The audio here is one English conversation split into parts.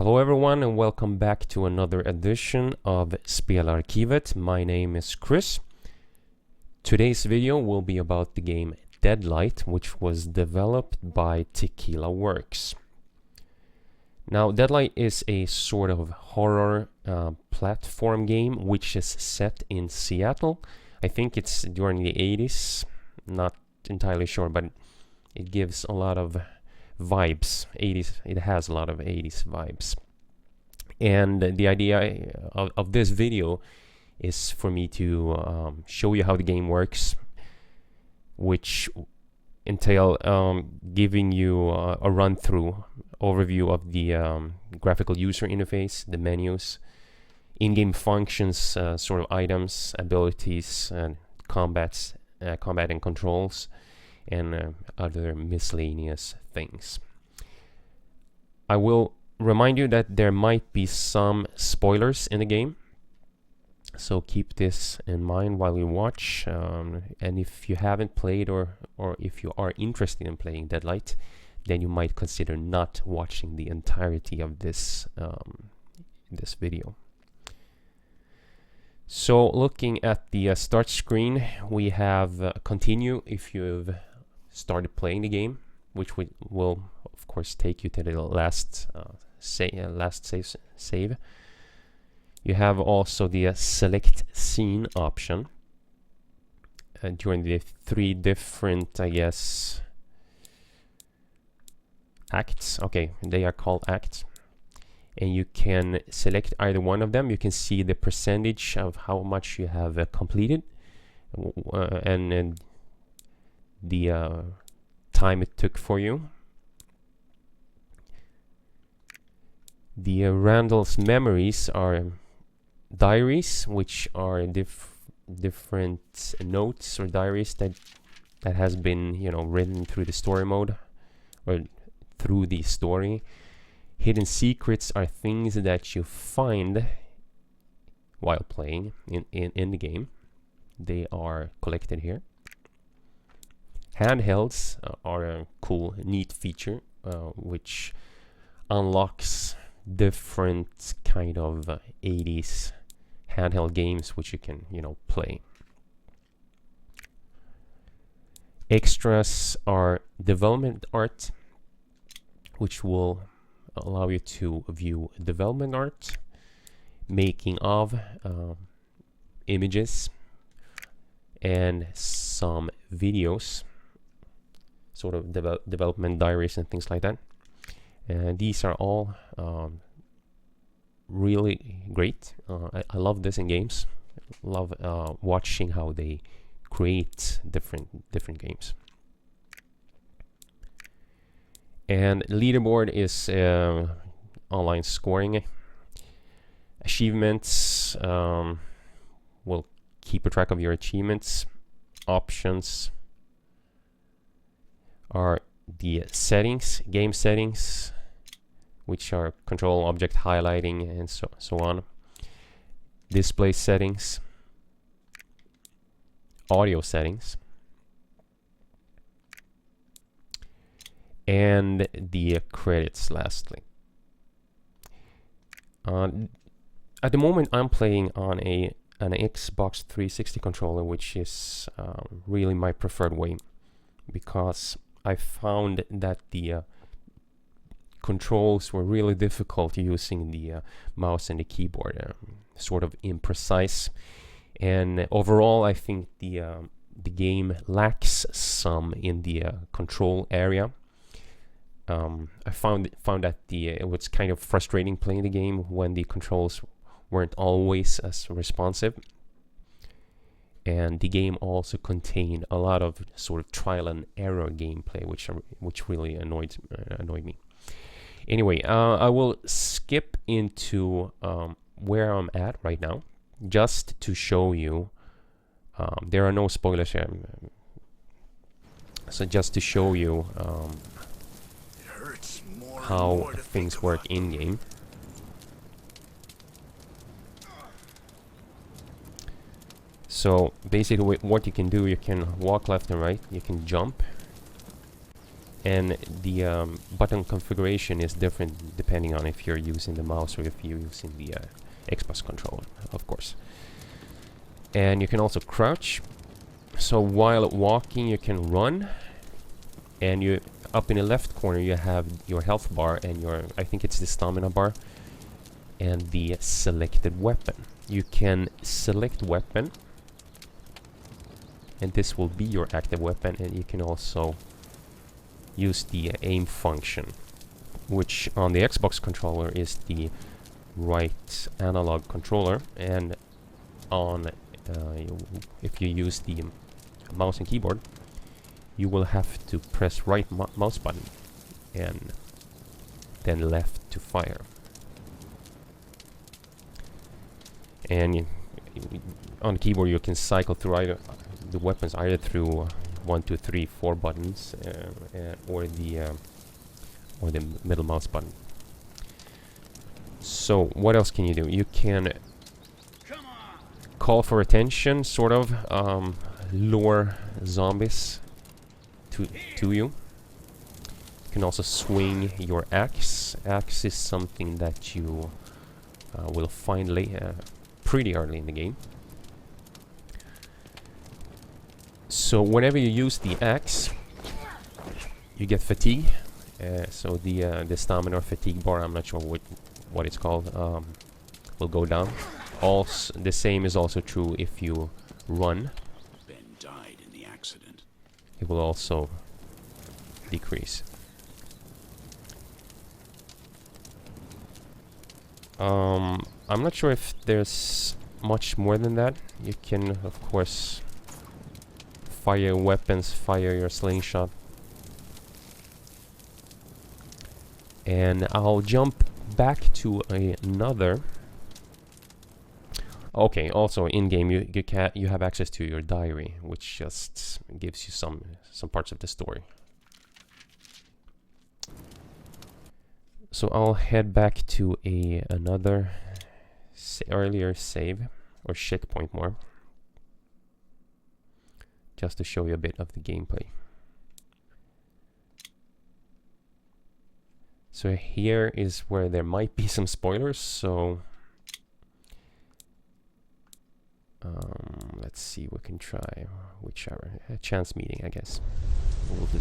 Hello everyone and welcome back to another edition of Spelarkivet. My name is Chris. Today's video will be about the game Deadlight, which was developed by Tequila Works. Now, Deadlight is a sort of horror platform game which is set in Seattle. I think it's during the 80s, not entirely sure, but it gives a lot of vibes. 80s, it has a lot of 80s vibes. And the idea of this video is for me to show you how the game works, which entail giving you a run-through overview of the graphical user interface, the menus, in-game functions, sort of items, abilities, and combat and controls, and other miscellaneous things. I will remind you that there might be some spoilers in the game, so keep this in mind while you watch. And if you haven't played or if you are interested in playing Deadlight, then you might consider not watching the entirety of this this video. So looking at the start screen, we have continue if you've started playing the game, which will of course take you to the last save. You have also the select scene option during the three different, I guess, acts. Okay, they are called acts, and you can select either one of them. You can see the percentage of how much you have completed, and the time it took for you. The Randall's memories are diaries, which are different notes or diaries that has been, you know, written through the story mode or through the story. Hidden secrets are things that you find while playing in the game. They are collected here. Handhelds are a cool, neat feature which unlocks different kind of 80s handheld games which you can, you know, play. Extras are development art, which will allow you to view development art, making of images, and some videos, sort of development diaries and things like that. And these are all really great. I love this in games. Love watching how they create different games. And leaderboard is online scoring. Achievements will keep a track of your achievements. Options are the settings, game settings, which are control, object highlighting, and so on. Display settings, audio settings, and the credits lastly. At the moment I'm playing on an Xbox 360 controller, which is really my preferred way, because I found that the controls were really difficult using the mouse and the keyboard, sort of imprecise, and overall I think the game lacks some in the control area. I found that it was kind of frustrating playing the game when the controls weren't always as responsive. And the game also contained a lot of sort of trial and error gameplay, which really annoyed me. Anyway, I will skip into where I'm at right now, just to show you. There are no spoilers here, so just to show you how things work in game. So basically what you can do, you can walk left and right, you can jump, And the button configuration is different depending on if you're using the mouse or if you're using the Xbox controller, of course. And you can also crouch. So while walking, you can run. And you up in the left corner, you have your health bar and your, I think it's the stamina bar, and the selected weapon. You can select weapon, and this will be your active weapon, and you can also use the aim function, which on the Xbox controller is the right analog controller, and on if you use the mouse and keyboard, you will have to press right mouse button and then left to fire. And on the keyboard you can cycle through either the weapons either through 1, 2, 3, 4 buttons or the middle mouse button. So what else can you do? You can call for attention, sort of lure zombies to you. You can also swing your axe. Axe is something that you will find pretty early in the game. So whenever you use the axe, you get fatigue. So the stamina or fatigue bar, I'm not sure what it's called, will go down. Also, the same is also true if you run. Ben died in the accident. It will also decrease. I'm not sure if there's much more than that. You can, of course, fire weapons, fire your slingshot. And I'll jump back to another. Okay, also in game you have access to your diary, which just gives you some parts of the story. So I'll head back to another earlier save, or checkpoint more, just to show you a bit of the gameplay. So here is where there might be some spoilers, so let's see, we can try whichever. A chance meeting, I guess. We'll do.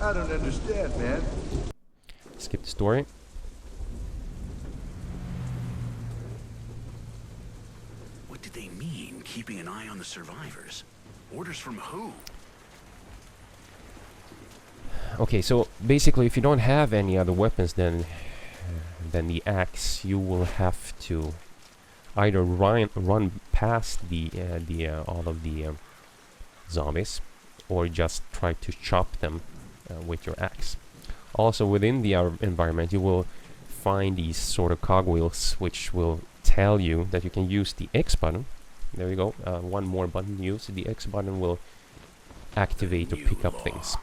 I don't understand, man. Skip the story. What did they mean, keeping an eye on the survivors? Orders from who? Okay, so basically if you don't have any other weapons than the axe, you will have to either run past all of the zombies, or just try to chop them with your axe. Also within the environment you will find these sort of cogwheels which will tell you that you can use the X button. There you go, one more button to use. The X button will activate or pick up things.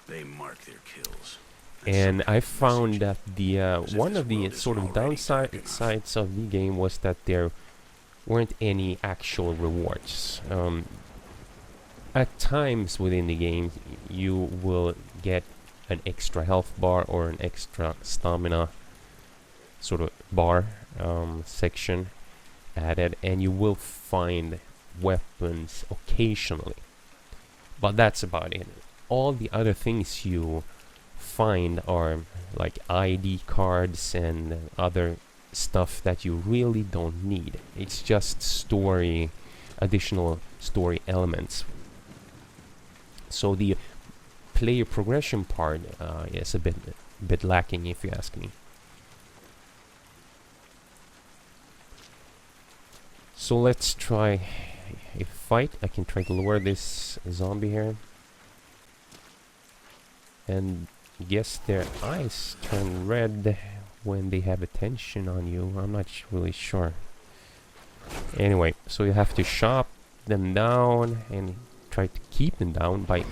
They mark their kills. And I found that the one of the sort of downsides of the game was that there weren't any actual rewards. At times within the game you will get an extra health bar or an extra stamina sort of bar section added, and you will find weapons occasionally, but that's about it. All the other things you find are like ID cards and other stuff that you really don't need. It's just additional story elements. So the player progression part is a bit lacking, if you ask me. So let's try a fight. I can try to lure this zombie here. And yes, their eyes turn red when they have attention on you. I'm not really sure. Anyway, so you have to chop them down and try to keep them down by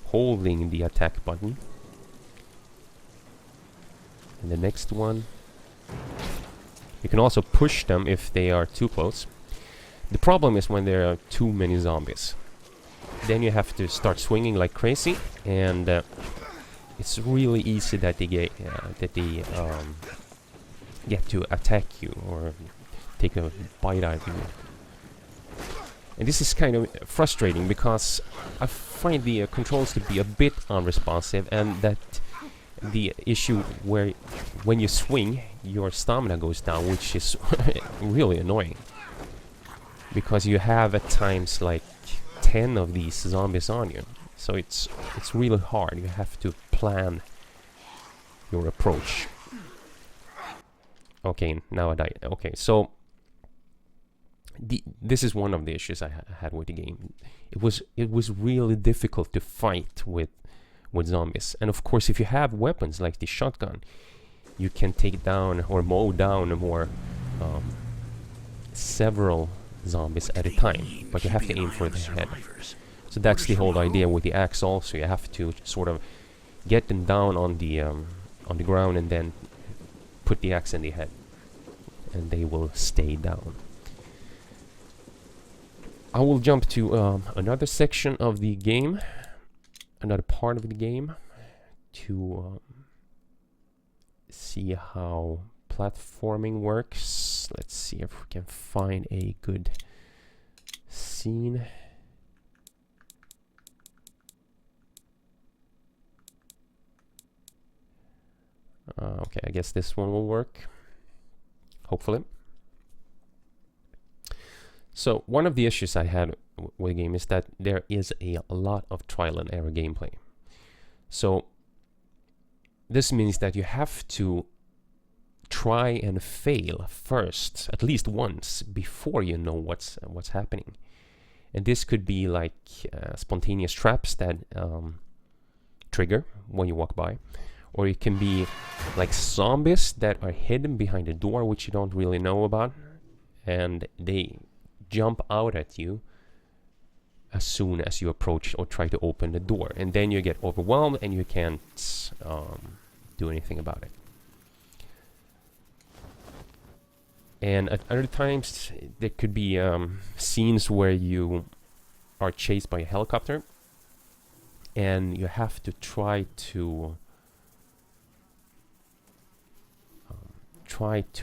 holding the attack button. And the next one, you can also push them if they are too close. The problem is when there are too many zombies. then you have to start swinging like crazy, and it's really easy that they get to attack you or take a bite out of you. And this is kind of frustrating because I find the controls to be a bit unresponsive, and that the issue where when you swing your stamina goes down, which is really annoying, because you have at times like 10 of these zombies on you, so it's really hard. You have to plan your approach. Okay, now I died. Okay, so this is one of the issues I had with the game. It was really difficult to fight with zombies, and of course, if you have weapons like the shotgun, you can take down or mow down more several zombies at a time, but you have to aim for the head. So that's the whole idea with the axe. Also, you have to sort of get them down on the ground and then put the axe in the head, and they will stay down. I will jump to another section of the game, another part of the game, to see how platforming works. Let's see if we can find a good scene. Okay, I guess this one will work, hopefully. So one of the issues I had with the game is that there is a lot of trial and error gameplay. So this means that you have to try and fail first, at least once, before you know what's happening. And this could be like spontaneous traps that trigger when you walk by, or it can be like zombies that are hidden behind a door which you don't really know about, and they jump out at you as soon as you approach or try to open the door, and then you get overwhelmed and you can't do anything about it. And at other times there could be scenes where you are chased by a helicopter, and you have to try to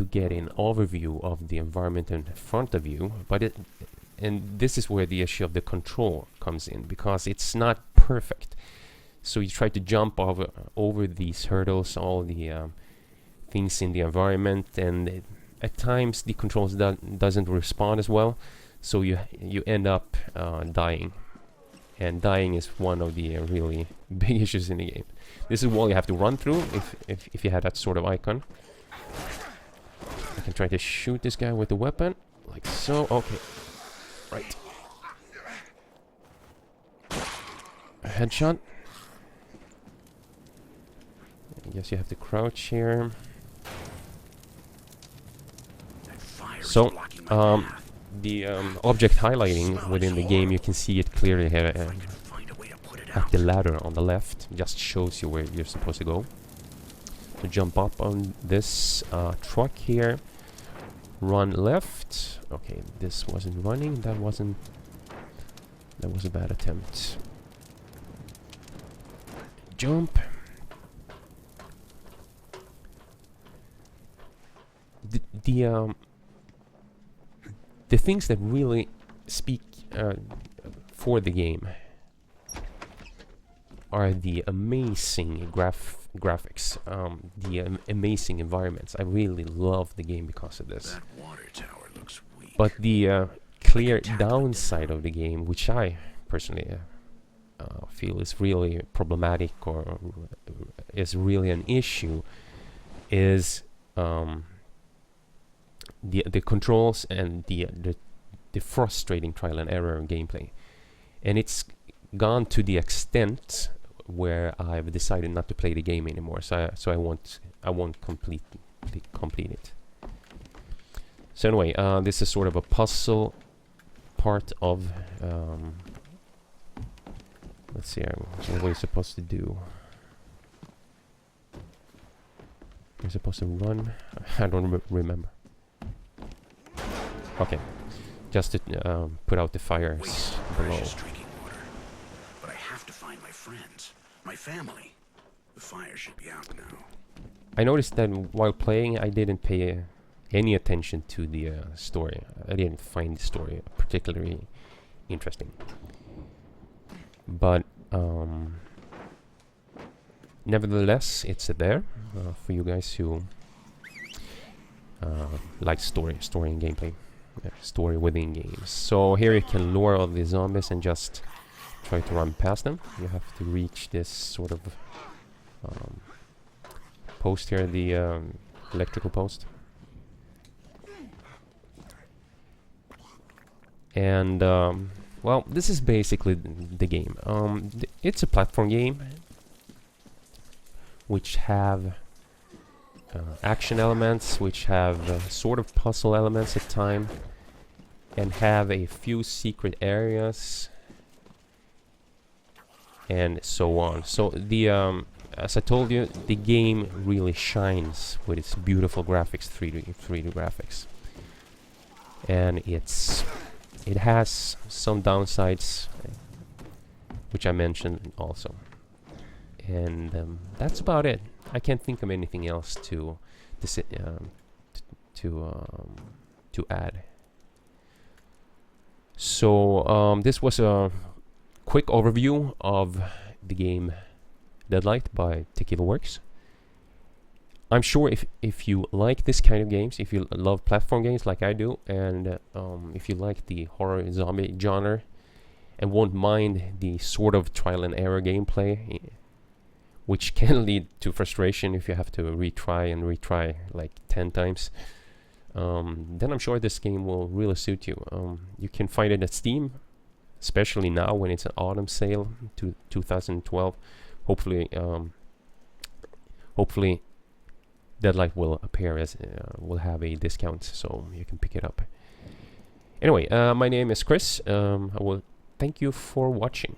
get an overview of the environment in front of you, and this is where the issue of the control comes in, because it's not perfect. So you try to jump over these hurdles, all the things in the environment, and at times the controls doesn't respond as well, so you end up dying. And dying is one of the really big issues in the game. This is wall you have to run through if you have that sort of icon. I can try to shoot this guy with the weapon, like so. Okay, right. A headshot. I guess you have to crouch here. So, the object highlighting within the game, you can see it clearly here at the ladder on the left. Just shows you where you're supposed to go. So jump up on this truck here, run left. Okay, this wasn't running. That was a bad attempt. Jump. The things that really speak for the game are the amazing graphics, the amazing environments. I really love the game because of this. That water tower looks weak. But the clear downside of the game, which I personally feel is really problematic or is really an issue, is the controls and the frustrating trial and error gameplay. And it's gone to the extent where I've decided not to play the game anymore. So I won't complete it. So anyway, this is sort of a puzzle part of. Let's see, what are we supposed to do? You're supposed to run. I don't remember. Okay, just to put out the fires below. My family. The fire should be out now. I noticed that while playing, I didn't pay any attention to the story. I didn't find the story particularly interesting. But nevertheless, it's there for you guys who like story and gameplay. Story within games. So here you can lure all the zombies and just try to run past them. You have to reach this sort of post here, the electrical post. And well, this is basically the game. It's a platform game which have action elements, which have sort of puzzle elements at time, and have a few secret areas, and so on. So the as I told you, the game really shines with its beautiful graphics, 3D graphics, and it has some downsides, which I mentioned also, and that's about it. I can't think of anything else to add. So this was a quick overview of the game Deadlight by Tequila Works. I'm sure if you like this kind of games, if you love platform games like I do, and if you like the horror zombie genre and won't mind the sort of trial and error gameplay, which can lead to frustration if you have to retry like 10 times, then I'm sure this game will really suit you. You can find it at Steam, especially now when it's an autumn sale to 2012. Hopefully Deadlight will appear as will have a discount, so you can pick it up. Anyway, my name is Chris. I will thank you for watching.